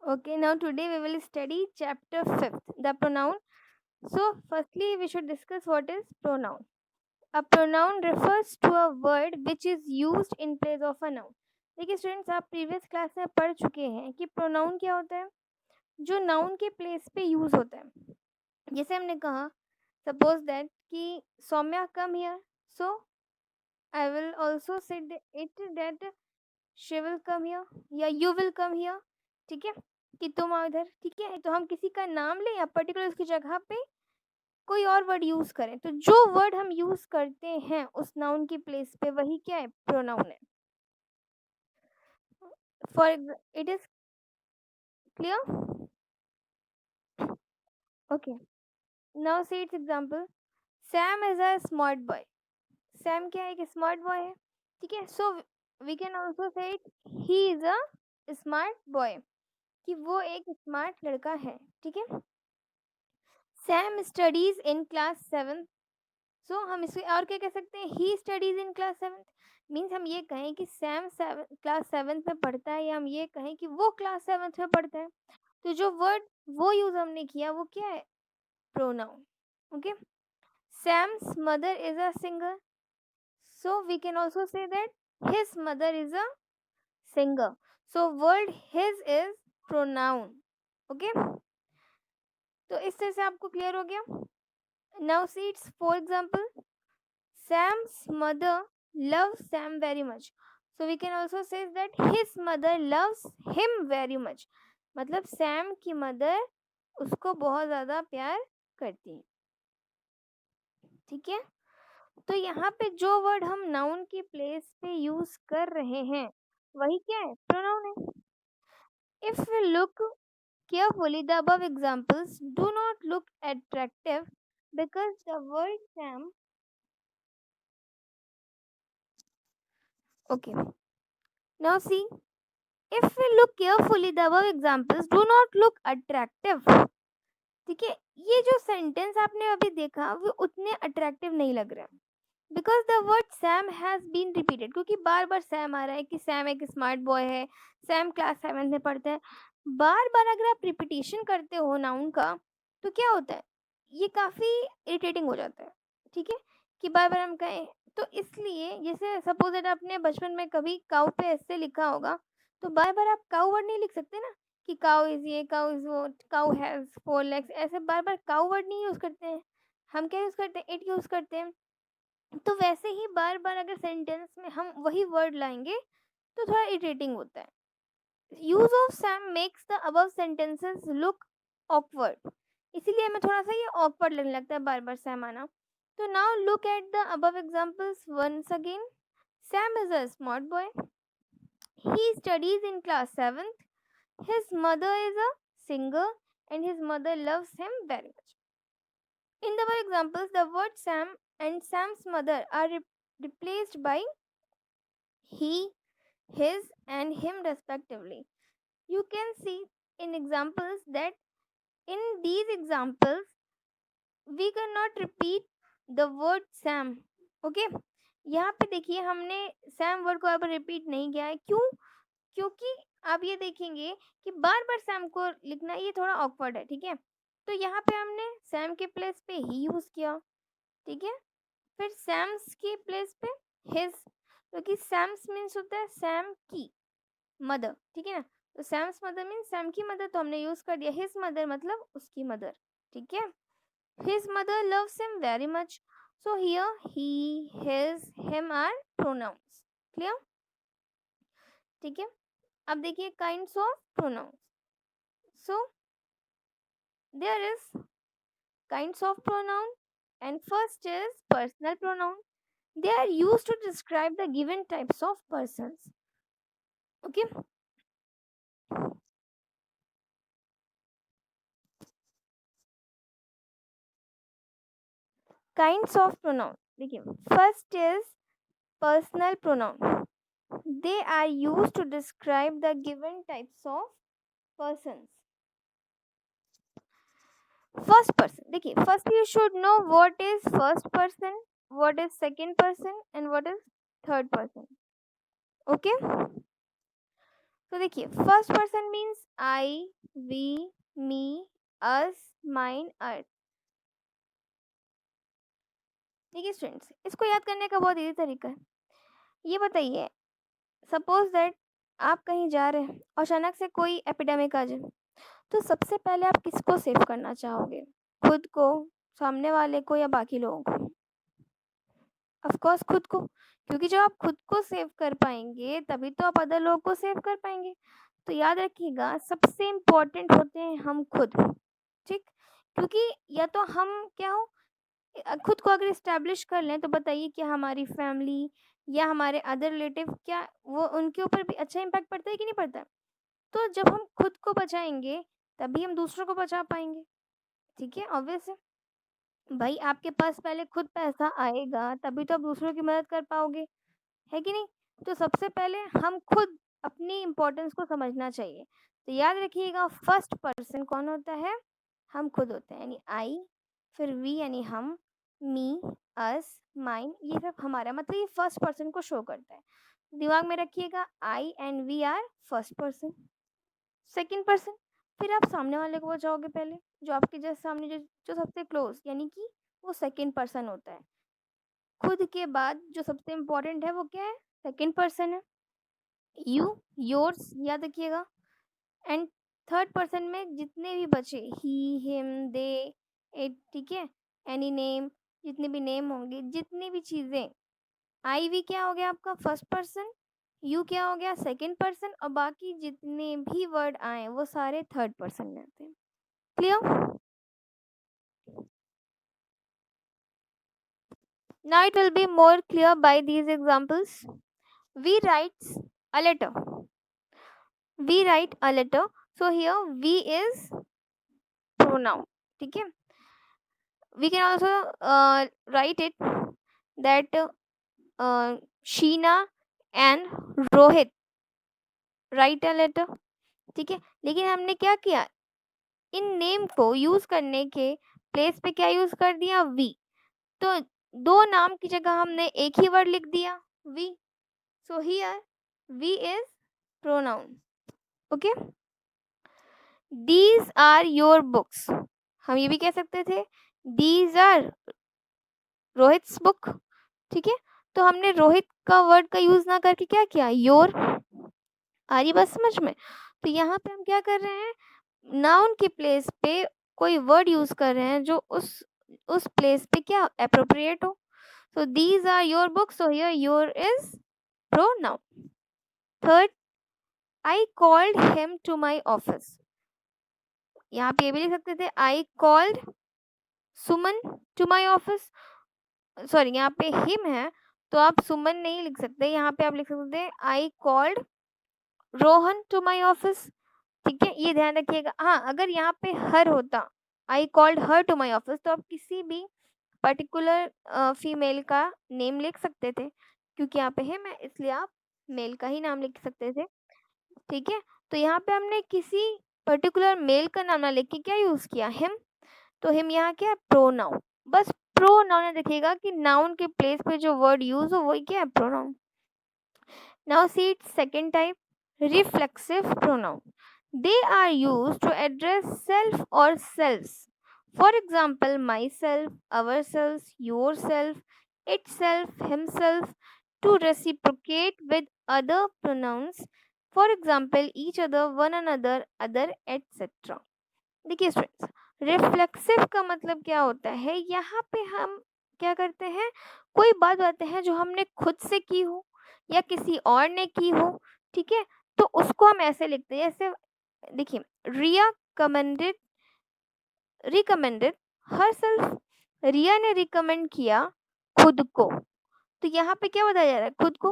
Okay, now today we will study chapter 5th, the pronoun. So, firstly, we should discuss what is pronoun. A pronoun refers to a word which is used in place of a noun. देखिए students, आप previous class में पढ़ चुके हैं कि pronoun क्या होता है, जो नाउन के प्लेस पे यूज होता है. जैसे हमने कहा, सपोज दैट कि Saumya come here, so I will also say it that she will come here या यू विल कम हियर. ठीक है, कि तुम आओ इधर. ठीक है, तो हम किसी का नाम लें या पर्टिकुलर उसकी जगह पे कोई और वर्ड यूज करें, तो जो वर्ड हम यूज करते हैं उस नाउन की प्लेस पे वही क्या है, प्रोनाउन है. For it is clear. Okay, now see its example. Sam is a smart boy. Sam क्या है, एक स्मार्ट बॉय है. ठीक है, so we can also say it he is a smart boy, कि वो एक स्मार्ट लड़का है. ठीक है, सैम स्टडीज इन क्लास 7. सो हम इसे और क्या कह सकते हैं, he studies in class 7. Means हम ये कहें कि सैम क्लास 7 में पढ़ता है, या हम ये कहें कि वो क्लास 7 में पढ़ता है. तो जो वर्ड वो यूज हमने किया वो क्या है, pronoun. Okay, Sam's mother is a singer. So we can also say that his mother is a singer. So word his is pronoun. Okay, तो इस तरह से आपको क्लियर हो गया. Now see it's for example, Sam's mother loves Sam very much. So we can also say that his mother loves him very much. मतलब Sam की mother उसको बहुत ज़्यादा प्यार करती है. ठीक है, तो यहाँ पे जो वर्ड हम नाउन की प्लेस पे यूज कर रहे हैं वही क्या है, प्रोनाउन है. If we look carefully, the above examples do not look attractive because the word Sam. Okay, now see, if we look carefully, the above examples do not look attractive. ठीक है, ये जो सेंटेंस आपने अभी देखा वो उतने अट्रैक्टिव नहीं लग रहे, because the word Sam has been repeated. क्योंकि बार बार सैम आ रहा है कि सैम एक स्मार्ट बॉय है, सैम क्लास 7 में पढ़ता है. बार बार अगर आप रिपीटेशन करते हो नाउन का, तो क्या होता है, ये काफ़ी इरिटेटिंग हो जाता है. ठीक है, कि बार बार हम कहें, तो इसलिए जैसे सपोज दैट आपने बचपन में कभी काउ पे ऐसे लिखा होगा, तो बार बार आप काउ वर्ड नहीं लिख सकते ना, कि काउ इज ये, काउ इज वो, काउ हैज 4 legs. ऐसे बार बार काउ वर्ड नहीं यूज करते हैं, हम क्या यूज करते हैं, इट यूज करते हैं. तो वैसे ही बार बार अगर सेंटेंस में हम वही वर्ड लाएंगे तो थोड़ा इरिटेटिंग होता है. Use of Sam makes the above sentences look awkward. इसीलिए हमें थोड़ा सा ये ऑकवर्ड लगने लगता है बार बार सैम आना. तो now look at the above examples once again. Sam is a smart boy. He studies in class 7th. His mother is a singer and his mother loves him very much. In the above examples, the word Sam and Sam's mother are replaced by he, his, and him respectively. You can see in examples that in these examples we cannot repeat the word Sam. Okay, यहाँ पे देखिए हमने Sam word को अब repeat नहीं किया है. क्यों? क्योंकि आप ये देखेंगे कि बार बार सैम को लिखना ये थोड़ा ऑकवर्ड है. ठीक है, तो यहाँ पे हमने सैम के प्लेस पे ही यूज किया. ठीक है, फिर सैम्स की प्लेस पे हिज, क्योंकि सैम्स मीन्स होता है सैम की मदर. ठीक है ना, तो सैम्स मदर मीन्स सैम की मदर, तो हमने यूज कर दिया हिज मदर मतलब उसकी मदर. ठीक है, his mother loves him very much. So here he, his, him are pronouns. Clear. ठीक है, अब देखिए kinds of pronouns. So there is kinds of pronoun, and first is personal pronoun. They are used to describe the given types of persons. Okay, kinds of pronoun. देखिए, first is personal pronoun. They are used to describe the given types of persons. First person. देखिए, first you should know what is first person, what is second person, and what is third person. Okay, तो देखिए first person means I, we, me, us, mine, अर्थ। देखिए students, इसको याद करने का बहुत इजी तरीका है। ये बताइए, सपोज दैट आप कहीं जा रहे हैं और अचानक से कोई एपिडेमिक आ जाए, तो सबसे पहले आप किसको सेव करना चाहोगे? खुद को, सामने वाले को, या बाकी लोगों को? ऑफ कोर्स खुद को, क्योंकि जब आप खुद को सेव कर पाएंगे तभी तो आप अदर लोगों को सेव कर पाएंगे। तो याद रखिएगा, सबसे इम्पोर्टेंट होते हैं हम खुद, ठीक? क्योंकि या तो हम क्या हो, खुद को अगर इस्टेब्लिश कर लें तो बताइए कि हमारी फैमिली या हमारे अदर रिलेटिव, क्या वो उनके ऊपर भी अच्छा इम्पैक्ट पड़ता है कि नहीं पड़ता है? तो जब हम खुद को बचाएंगे तभी हम दूसरों को बचा पाएंगे, ठीक है? ऑब्वियस है भाई, आपके पास पहले खुद पैसा आएगा तभी तो आप दूसरों की मदद कर पाओगे, है कि नहीं? तो सबसे पहले हम खुद अपनी इम्पोर्टेंस को समझना चाहिए। तो याद रखिएगा, फर्स्ट पर्सन कौन होता है? हम खुद होते हैं, यानी आई, फिर वी यानी हम, मी, अस, माइन, ये सब हमारा, मतलब ये फर्स्ट पर्सन को शो करता है। दिमाग में रखिएगा, I and we are first person. Second person, फिर आप सामने वाले को बचाओगे पहले, जो आपके जस्ट सामने, जो सबसे क्लोज, यानी कि वो सेकंड पर्सन होता है। खुद के बाद जो सबसे इम्पोर्टेंट है वो क्या है? सेकंड पर्सन है। यू, योर्स, याद रखिएगा। एंड थर्ड पर्सन में जितने भी बचे, ही, हिम, दे, इट, ठीक है, एनी नेम, जितने भी नेम होंगे, जितनी भी चीज़ें, आई वी क्या हो गया आपका? फर्स्ट पर्सन, यू क्या हो गया? सेकंड पर्सन, और बाकी जितने भी वर्ड आए वो सारे थर्ड पर्सन में आते हैं। Clear? Now it will be more clear by these examples. We writes a letter. We write a letter. So here we is pronoun. ठीक है? We can also write it that Sheena and Rohit write a letter. ठीक है? लेकिन हमने क्या किया? In name को use करने के प्लेस पे क्या यूज कर दिया? वी। तो दो नाम की जगह हमने एक ही वर्ड लिख दिया, we. So here we is pronoun. Okay? These are your books. हम ये भी कह सकते थे, these are रोहित्स बुक। ठीक है? तो हमने रोहित का वर्ड का यूज ना करके क्या किया? योर। आ रही बात समझ में? तो यहाँ पे हम क्या कर रहे हैं? नाउन के प्लेस पे कोई वर्ड यूज कर रहे हैं जो उस प्लेस पे क्या अप्रोप्रिएट हो। So these are your books. So here your is pronoun. Third, I called him to my office. यहाँ पे ये भी लिख सकते थे, I called Suman to my office. Sorry, यहाँ पे हिम है तो आप सुमन नहीं लिख सकते, यहाँ पे आप लिख सकते हैं I called Rohan to my office. ठीक है, ये ध्यान रखिएगा। हाँ, अगर यहाँ पे हर होता, I called her to my office, तो आप किसी भी पर्टिकुलर फीमेल का नेम लिख सकते थे, क्योंकि यहाँ पे हिम है इसलिए आप मेल का ही नाम लिख सकते थे। ठीक है, तो यहाँ पे हमने किसी पर्टिकुलर मेल का नाम ना लिख के क्या यूज किया? हिम। तो हिम यहाँ क्या है? प्रोनाउन। बस प्रोनाउन देखिएगा कि नाउन के प्लेस पे जो वर्ड यूज हो वही क्या है? Pronoun. Now see it second type, reflexive pronoun. They are used to address self or selves. For example, myself, ourselves, yourself, itself, himself, to reciprocate with other pronouns. For example, each other, one another, other, etc. देखिए students, reflexive का मतलब क्या होता है? यहाँ पे हम क्या करते हैं? कोई बात बताते हैं जो हमने खुद से की हो या किसी और ने की हो, ठीक है? तो उसको हम ऐसे लिखते हैं, जैसे देखिए, रिया रिकमेंडेड हर सेल्फ। रिया ने रिकमेंड किया खुद को। तो यहाँ पे क्या बताया जा रहा है? खुद को।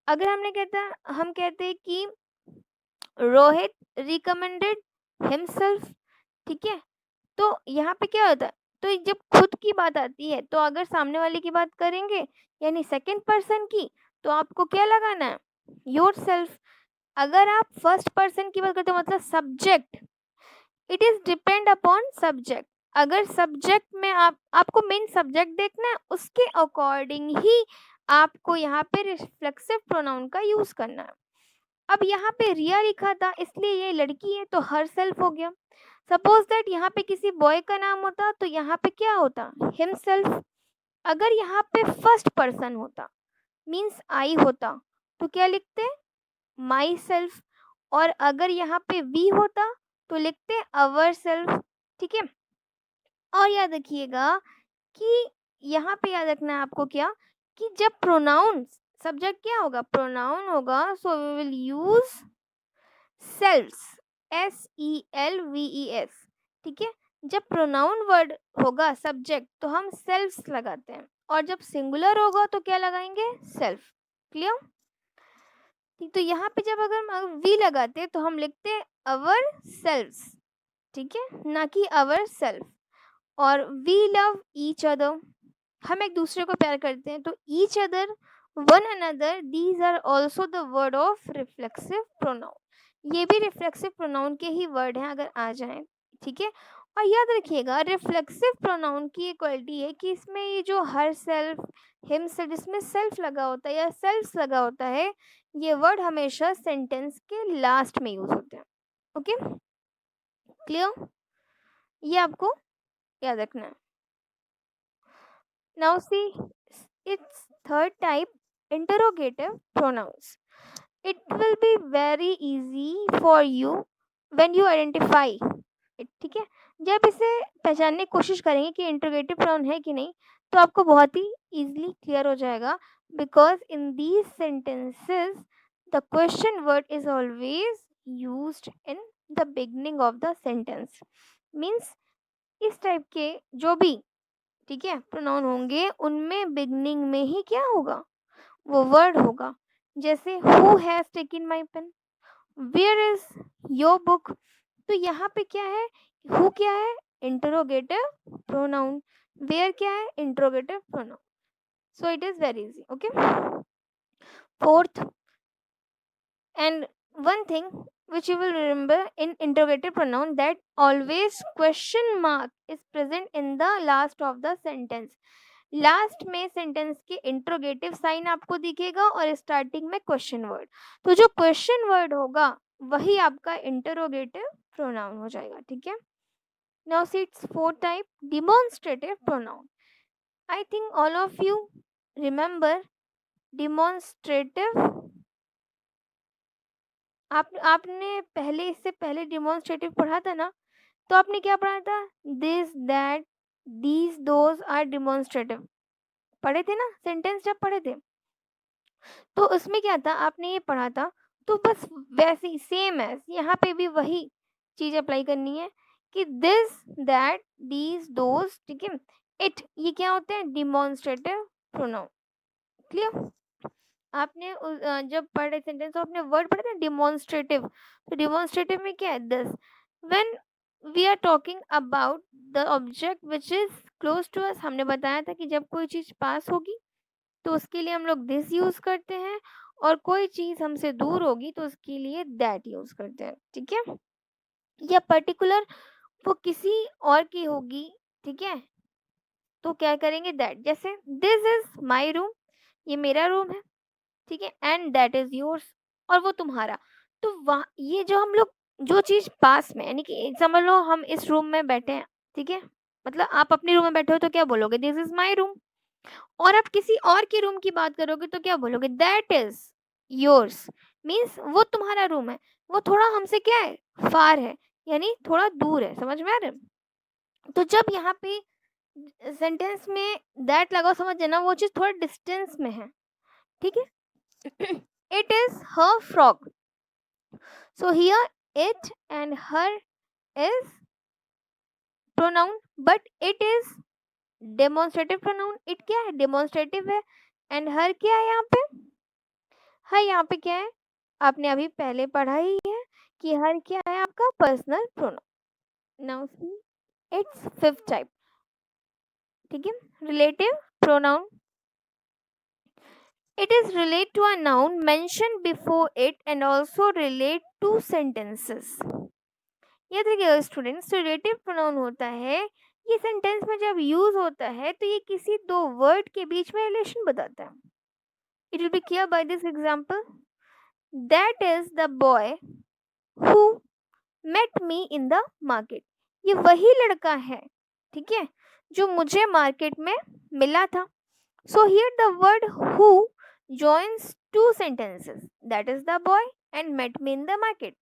अगर हम कहते हैं कि रोहित रिकमेंडेड हिमसेल्फ, ठीक है, तो यहाँ पे क्या होता है? तो जब खुद की बात आती है तो अगर सामने वाले की बात करेंगे यानी सेकंड पर्सन की, तो आपको क्या लगाना है? Your self. अगर आप फर्स्ट पर्सन की बात करते हो मतलब subject, it is depend upon subject. अगर सब्जेक्ट में आपको मेन सब्जेक्ट देखना है, उसके अकॉर्डिंग ही आपको यहाँ पे रिफ्लेक्सिव प्रोनाउन का यूज करना है। अब यहाँ पे रिया लिखा था इसलिए ये लड़की है तो हर सेल्फ हो गया। सपोज दैट यहाँ पे किसी बॉय का नाम होता तो यहाँ पे क्या होता, हिमसेल्फ। अगर यहाँ पे फर्स्ट पर्सन होता मीन्स आई होता तो क्या लिखते, माई सेल्फ। और अगर यहाँ पे वी होता तो लिखते अवर सेल्फ। ठीक है। और याद रखिएगा कि यहाँ पे याद रखना है आपको क्या, कि जब प्रोनाउन सब्जेक्ट क्या होगा, प्रोनाउन होगा, so we will use selves, SELVES। ठीक है। जब प्रोनाउन वर्ड होगा सब्जेक्ट तो हम सेल्व्स लगाते हैं, और जब सिंगुलर होगा तो क्या लगाएंगे, सेल्फ। क्लियर। तो यहाँ पे जब अगर हम वी लगाते तो हम लिखते हैं अवर सेल्व्स। ठीक है, ना कि अवर सेल्फ। और वी लव ईच अदर, हम एक दूसरे को प्यार करते हैं, तो each other, one another, these are also the word of reflexive pronoun. ये भी रिफ्लेक्सिव प्रोनाउन के ही वर्ड हैं अगर आ जाएं। ठीक है। और याद रखिएगा रिफ्लेक्सिव प्रोनाउन की एक क्वालिटी है कि इसमें ये जो हर सेल्फ, हिम सेल्फ, जिसमें सेल्फ लगा होता है या सेल्फ लगा होता है, ये वर्ड हमेशा सेंटेंस के लास्ट में यूज होते हैं। Okay, clear. ये आपको याद रखना है। Now see its third type, interrogative pronouns. It will be very easy for you when you identify it. ठीक है, जब इसे पहचानने की कोशिश करेंगे कि इंटरोगेटिव प्रोनाउन है कि नहीं, तो आपको बहुत ही इजीली क्लियर हो जाएगा। Because in these sentences the question word is always used in the beginning of the sentence. Means इस टाइप के जो भी, ठीक है, प्रोनाउन होंगे उनमें बिगनिंग में ही क्या होगा, वो वर्ड होगा। जैसे who has taken my pen, where is your book. तो यहाँ पे क्या है, हु क्या है, इंटरोगेटिव प्रोनाउन, वेयर क्या है, interrogative pronoun. So it is very easy. Okay, fourth and one thing which you will remember in interrogative pronoun, that always question mark is present in the last of the sentence। Last में sentence के interrogative sign आपको दिखेगा और starting में question word. तो जो question word होगा वही आपका इंटरोगेटिव प्रोनाउन हो जाएगा। ठीक है। Now see it's fourth type, demonstrative pronoun. I think all of you remember demonstrative. आपने पहले, इससे पहले डिमॉन्स्ट्रेटिव पढ़ा था ना, तो आपने क्या पढ़ा था, this that these those are demonstrative पढ़े थे ना, सेंटेंस जब पढ़े थे तो उसमें क्या था, आपने ये पढ़ा था। तो बस वैसे ही सेम है यहाँ पे भी वही चीज अप्लाई करनी है कि दिस दैट दीज दोज, ठीक है, इट, ये क्या होते हैं, डिमॉन्स्ट्रेटिव प्रोनाउन। क्लियर। आपने जब पढ़े सेंटेंस तो आपने वर्ड पढ़े थे डिमॉन्स्ट्रेटिव, तो डिमॉन्स्ट्रेटिव में क्या है, this, when we are talking about the object which is close to us. हमने बताया था कि जब कोई चीज पास होगी तो उसके लिए हम लोग दिस यूज करते हैं, और कोई चीज हमसे दूर होगी तो उसके लिए दैट यूज करते हैं। ठीक है, या पर्टिकुलर वो किसी और की होगी, ठीक है, तो क्या करेंगे, दैट। जैसे दिस इज माई रूम, ये मेरा रूम है, ठीक है, एंड दैट इज योर्स, और वो तुम्हारा। तो वहाँ ये जो हम लोग, जो चीज पास में, यानी कि समझ लो हम इस रूम में बैठे हैं, ठीक है, मतलब आप अपने रूम में बैठे हो तो क्या बोलोगे, दिस इज माई रूम। और आप किसी और के रूम की बात करोगे तो क्या बोलोगे, दैट इज योर्स। मीन्स वो तुम्हारा रूम है, वो थोड़ा हमसे क्या है, फार है, यानी थोड़ा दूर है। समझ में आ रहा है। तो जब यहाँ पे सेंटेंस में दैट लगाओ, समझ जाना वो चीज थोड़ा डिस्टेंस में है। ठीक है। It is her frock, so here it and her is pronoun, but it is demonstrative pronoun. It क्या है, डेमोन्स्ट्रेटिव है, एंड हर क्या है यहाँ पे, हर यहाँ पे क्या है, आपने अभी पहले पढ़ा ही है कि हर क्या है आपका personal pronoun. Now see it's fifth type, ठीक है, relative pronoun. It is relate to a noun mentioned before it and also relate to sentences। याद रखिएगा स्टूडेंट्स, रिलेटिव प्रोनाउन होता है, ये सेंटेंस में जब यूज होता है तो ये किसी दो वर्ड के बीच में रिलेशन बताता है। It will be clear by this example. That is the boy who met me in the market. ये वही लड़का है, ठीक है, जो मुझे मार्केट में मिला था। So here the word who joins two sentences, that is the boy and met me in the market.